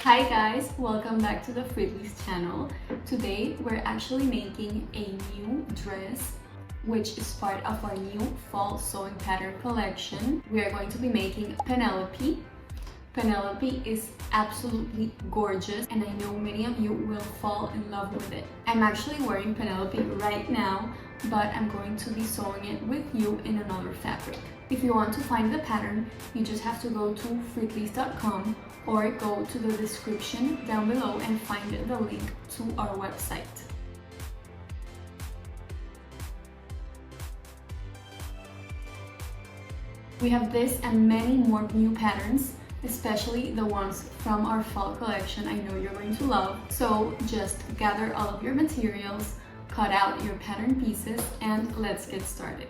Hi guys, welcome back to the Friedli's channel. Today we're actually making a new dress which is part of our new fall sewing pattern collection. We are going to be making Penelope. Penelope is absolutely gorgeous and I know many of you will fall in love with it. I'm actually wearing Penelope right now, but I'm going to be sewing it with you in another fabric. If you want to find the pattern, you just have to go to friedlis.com or go to the description down below and find the link to our website. We have this and many more new patterns, especially the ones from our fall collection I know you're going to love. So just gather all of your materials, cut out your pattern pieces, and let's get started.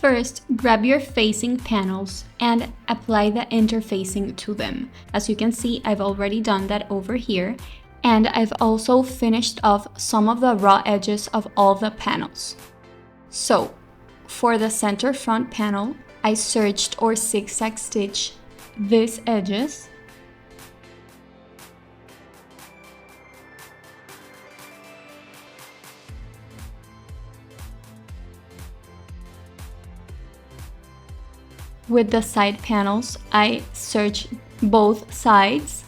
First, grab your facing panels and apply the interfacing to them. As you can see, I've already done that over here, and I've also finished off some of the raw edges of all the panels. So, for the center front panel, I serged or zigzag stitch these edges. With the side panels, I serged both sides.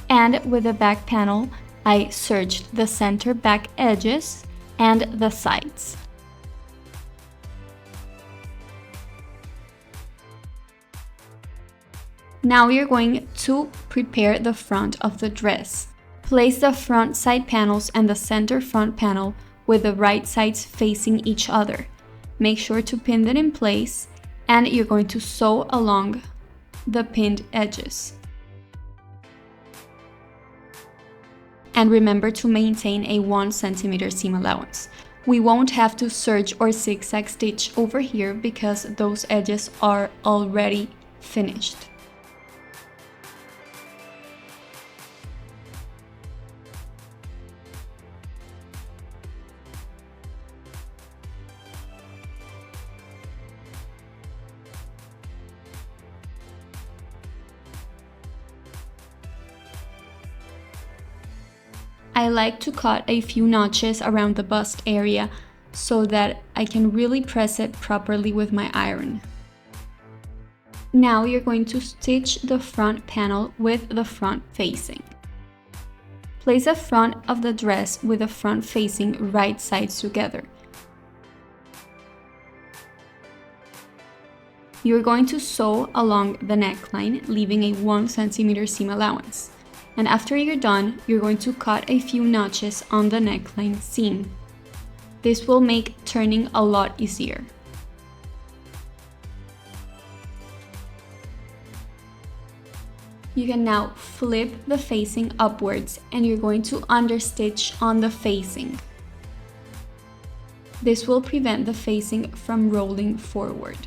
And with the back panel, I serged the center back edges and the sides. Now you're going to prepare the front of the dress. Place the front side panels and the center front panel with the right sides facing each other. Make sure to pin them in place, and you're going to sew along the pinned edges. And remember to maintain a 1 cm seam allowance. We won't have to serge or zigzag stitch over here because those edges are already finished. I like to cut a few notches around the bust area so that I can really press it properly with my iron. Now you're going to stitch the front panel with the front facing. Place the front of the dress with the front facing right sides together. You're going to sew along the neckline, leaving a 1 cm seam allowance. And after you're done, you're going to cut a few notches on the neckline seam. This will make turning a lot easier. You can now flip the facing upwards and you're going to understitch on the facing. This will prevent the facing from rolling forward.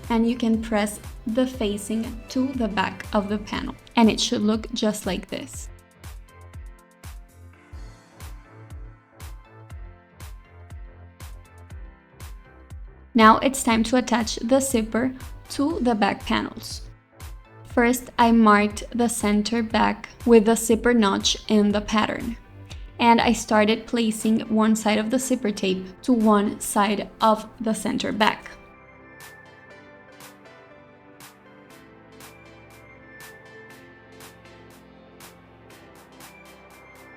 And you can press the facing to the back of the panel, and it should look just like this. Now it's time to attach the zipper to the back panels. First, I marked the center back with the zipper notch in the pattern, and I started placing one side of the zipper tape to one side of the center back.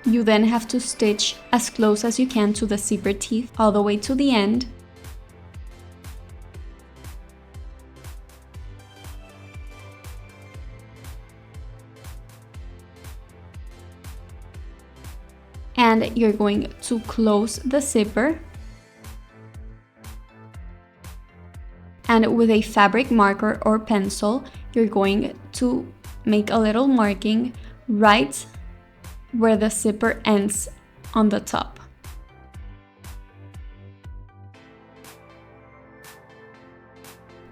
You then have to stitch as close as you can to the zipper teeth all the way to the end. And you're going to close the zipper. And with a fabric marker or pencil, you're going to make a little marking right where the zipper ends on the top.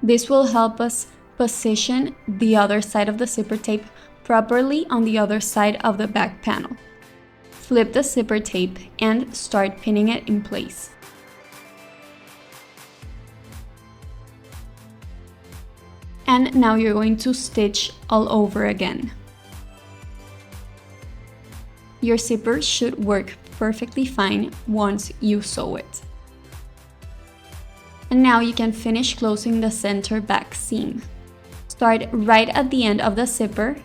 This will help us position the other side of the zipper tape properly on the other side of the back panel. Flip the zipper tape and start pinning it in place. And now you're going to stitch all over again. Your zipper should work perfectly fine once you sew it. And now you can finish closing the center back seam. Start right at the end of the zipper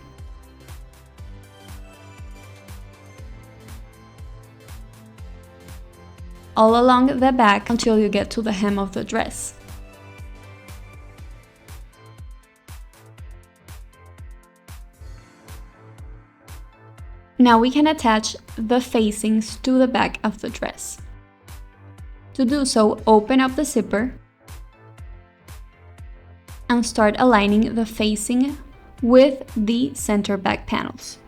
all along the back until you get to the hem of the dress. Now we can attach the facings to the back of the dress. To do so, open up the zipper and start aligning the facing with the center back panels.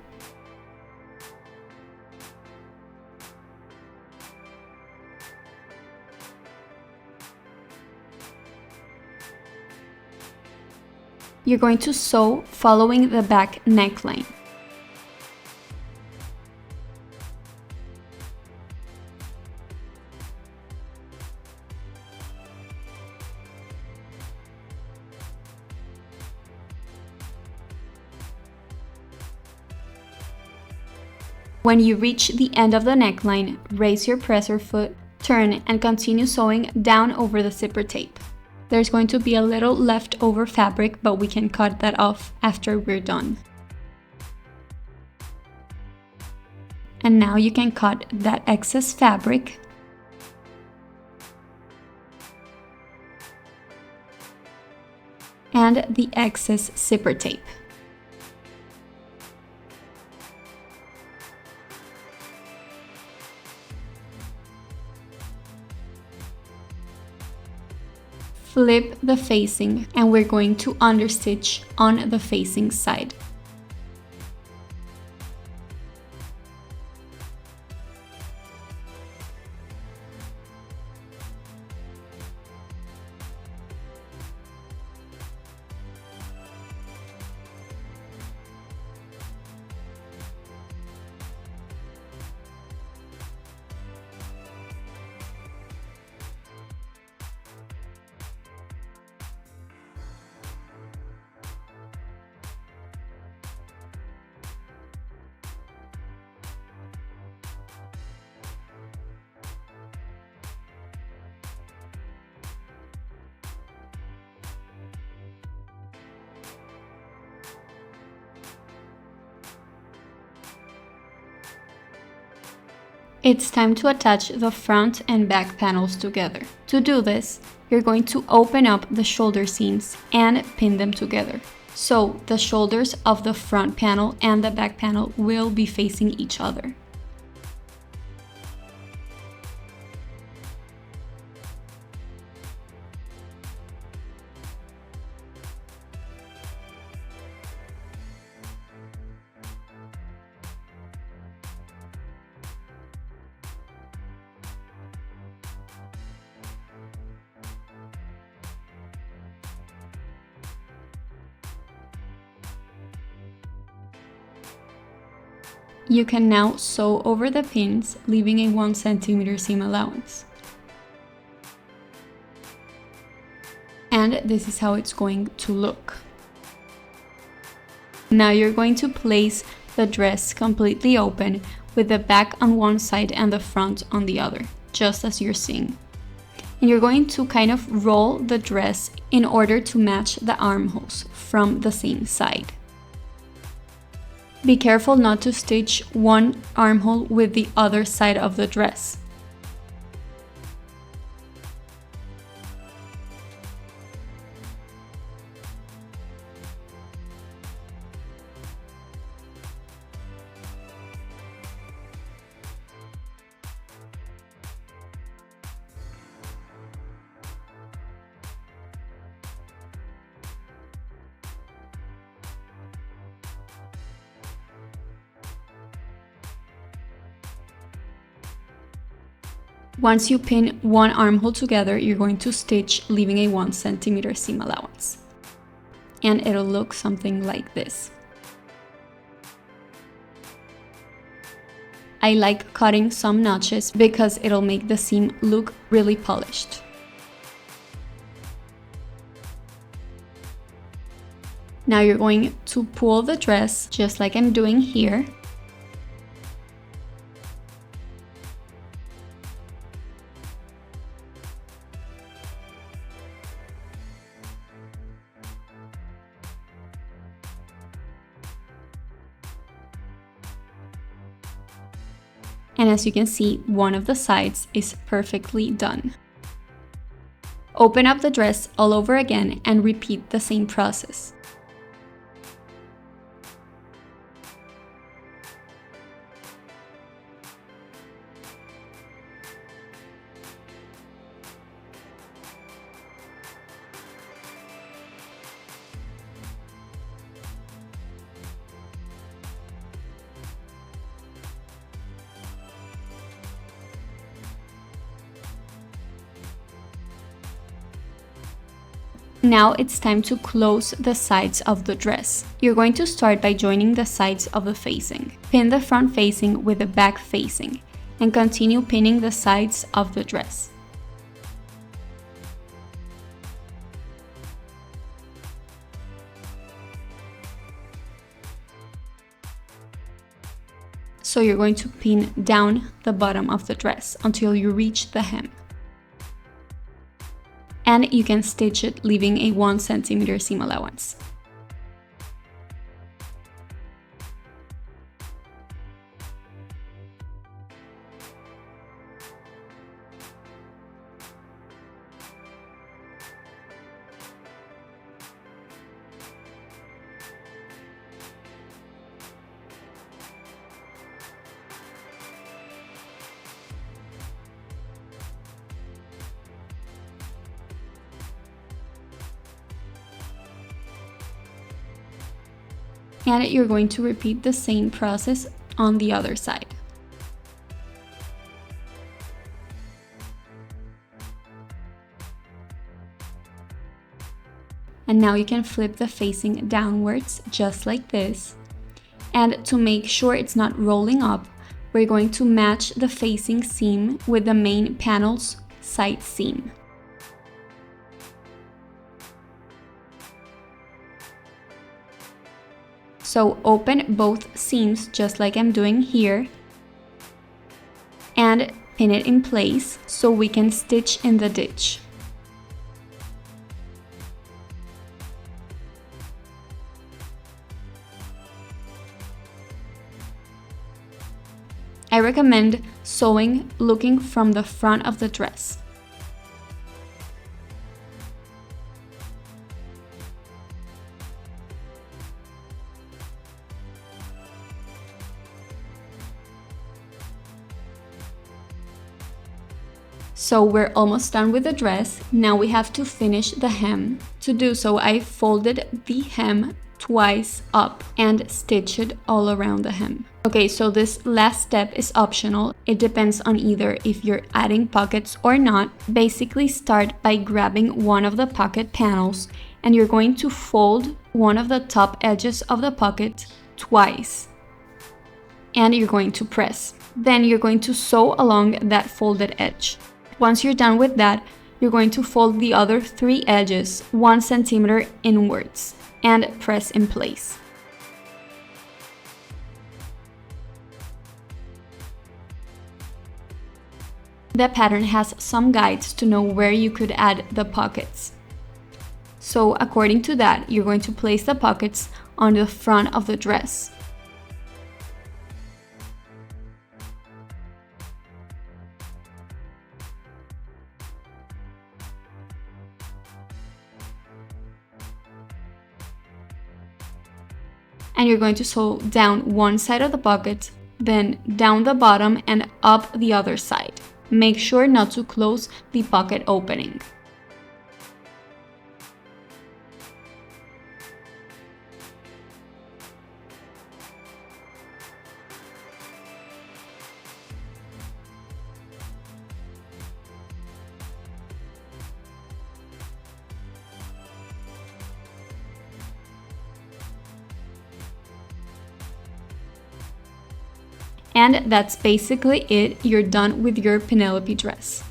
You're going to sew following the back neckline. When you reach the end of the neckline, raise your presser foot, turn, and continue sewing down over the zipper tape. There's going to be a little leftover fabric, but we can cut that off after we're done. And now you can cut that excess fabric and the excess zipper tape. Flip the facing and we're going to understitch on the facing side. It's time to attach the front and back panels together. To do this, you're going to open up the shoulder seams and pin them together. So the shoulders of the front panel and the back panel will be facing each other. You can now sew over the pins, leaving a 1 cm seam allowance. And this is how it's going to look. Now you're going to place the dress completely open with the back on one side and the front on the other, just as you're seeing. And you're going to kind of roll the dress in order to match the armholes from the same side. Be careful not to stitch one armhole with the other side of the dress. Once you pin one armhole together, you're going to stitch, leaving a 1 cm seam allowance. and it'll look something like this. I like cutting some notches because it'll make the seam look really polished. Now you're going to pull the dress just like I'm doing here. And as you can see, one of the sides is perfectly done. Open up the dress all over again and repeat the same process. Now it's time to close the sides of the dress. You're going to start by joining the sides of the facing. Pin the front facing with the back facing, and continue pinning the sides of the dress. So you're going to pin down the bottom of the dress until you reach the hem. And you can stitch it leaving a 1 centimeter seam allowance. And you're going to repeat the same process on the other side. And now you can flip the facing downwards just like this. And to make sure it's not rolling up, we're going to match the facing seam with the main panel's side seam. So open both seams just like I'm doing here and pin it in place so we can stitch in the ditch. I recommend sewing looking from the front of the dress. So we're almost done with the dress. Now we have to finish the hem. To do so, I folded the hem twice up and stitched it all around the hem. Okay, so this last step is optional. It depends on either if you're adding pockets or not. Basically, start by grabbing one of the pocket panels and you're going to fold one of the top edges of the pocket twice. And you're going to press. Then you're going to sew along that folded edge. Once you're done with that, you're going to fold the other 3 edges 1 centimeter inwards and press in place. The pattern has some guides to know where you could add the pockets. So according to that, you're going to place the pockets on the front of the dress. And you're going to sew down one side of the pocket, then down the bottom and up the other side. Make sure not to close the pocket opening. And that's basically it. You're done with your Penelope dress.